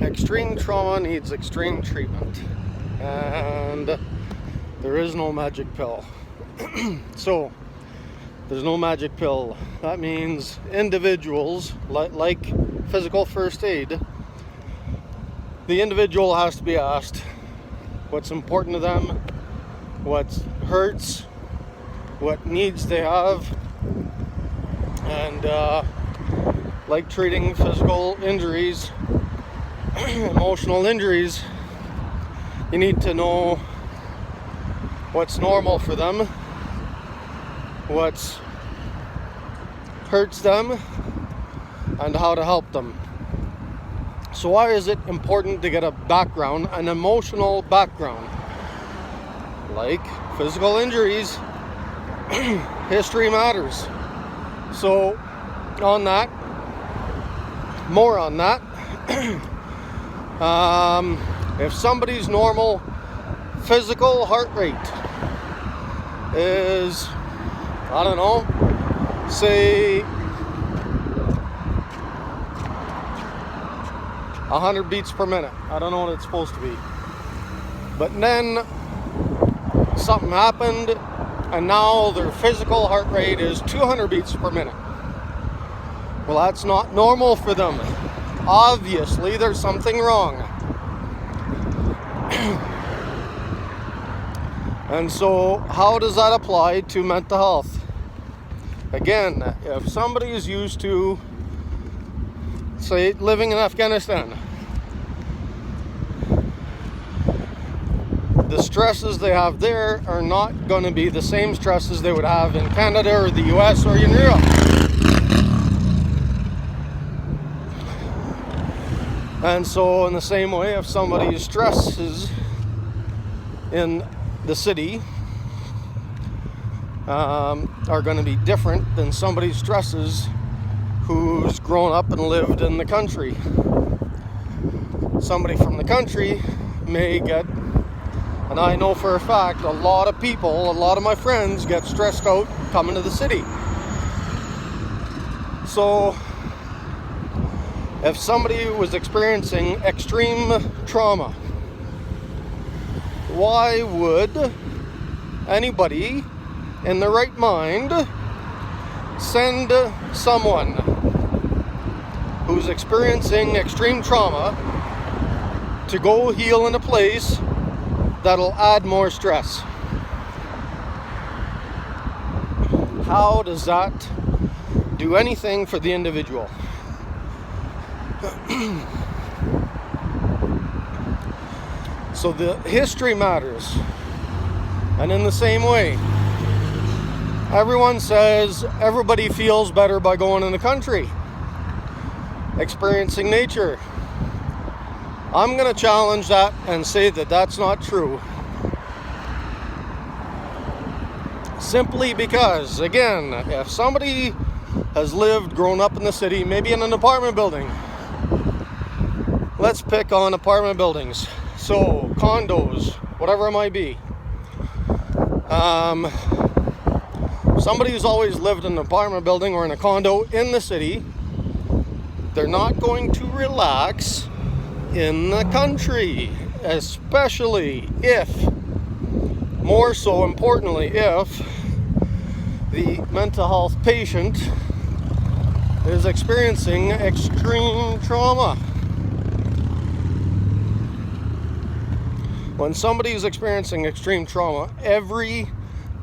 Extreme trauma needs extreme treatment, and there is no magic pill. So, there's no magic pill. That means individuals, like physical first aid, the individual has to be asked what's important to them, what hurts, what needs they have, and like treating physical injuries, emotional injuries, you need to know what's normal for them, what hurts them, and how to help them. So why is it important to get a background, an emotional background? Like physical injuries, history matters. So more on that, if somebody's normal physical heart rate is, I don't know, say 100 beats per minute. I don't know what it's supposed to be. But then something happened and now their physical heart rate is 200 beats per minute. Well, that's not normal for them. Obviously, there's something wrong. And so, how does that apply to mental health? Again, if somebody is used to, say, living in Afghanistan, the stresses they have there are not going to be the same stresses they would have in Canada or the US or in Europe. And so in the same way, if somebody's stresses in the city are going to be different than somebody's stresses who's grown up and lived in the country. Somebody from the country may get, and I know for a fact, a lot of my friends get stressed out coming to the city. So if somebody was experiencing extreme trauma, why would anybody in their right mind send someone who's experiencing extreme trauma to go heal in a place that'll add more stress? How does that do anything for the individual? So the history matters. And in the same way, everyone says everybody feels better by going in the country, experiencing nature. I'm going to challenge that and say that that's not true. Simply because, again, if somebody has grown up in the city, maybe in an apartment building, let's pick on apartment buildings. So, condos, whatever it might be. Somebody who's always lived in an apartment building or in a condo in the city, they're not going to relax in the country, especially if, more so importantly, if the mental health patient is experiencing extreme trauma. When somebody is experiencing extreme trauma, every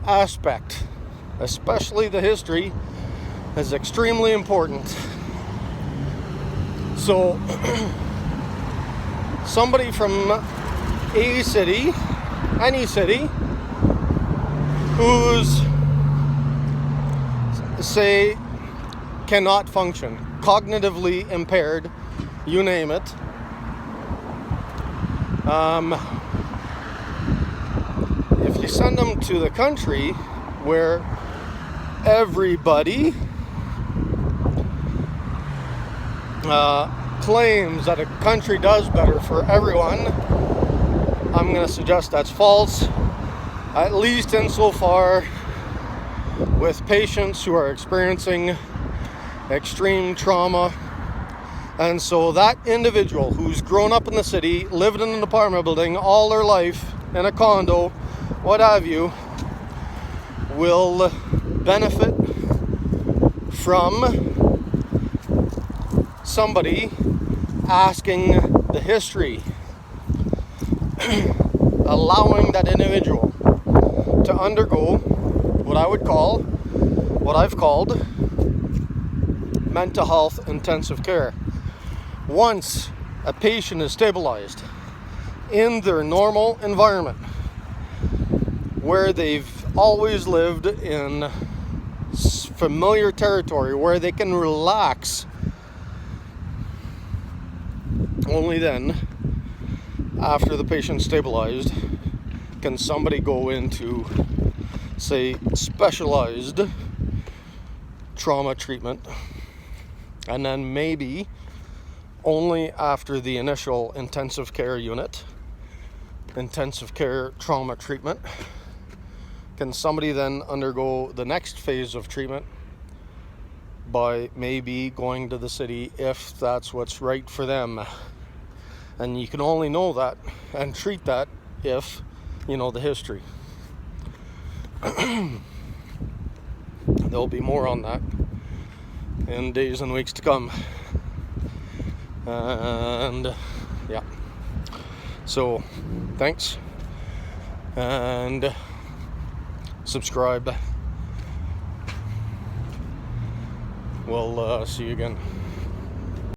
aspect, especially the history, is extremely important. So, somebody from a city, any city, who's, say, cannot function, cognitively impaired, you name it, if you send them to the country where everybody claims that a country does better for everyone, I'm going to suggest that's false, at least insofar with patients who are experiencing extreme trauma And so that individual who's grown up in the city, lived in an apartment building all their life, in a condo, what have you, will benefit from somebody asking the history, allowing that individual to undergo what I've called mental health intensive care. Once a patient is stabilized in their normal environment, where they've always lived in familiar territory, where they can relax, only then, after the patient's stabilized, can somebody go into, say, specialized trauma treatment, and then maybe only after the initial intensive care unit, intensive care trauma treatment, can somebody then undergo the next phase of treatment by maybe going to the city if that's what's right for them. And you can only know that and treat that if you know the history. There'll be more on that in days and weeks to come. And yeah, so thanks, and subscribe. We'll see you again.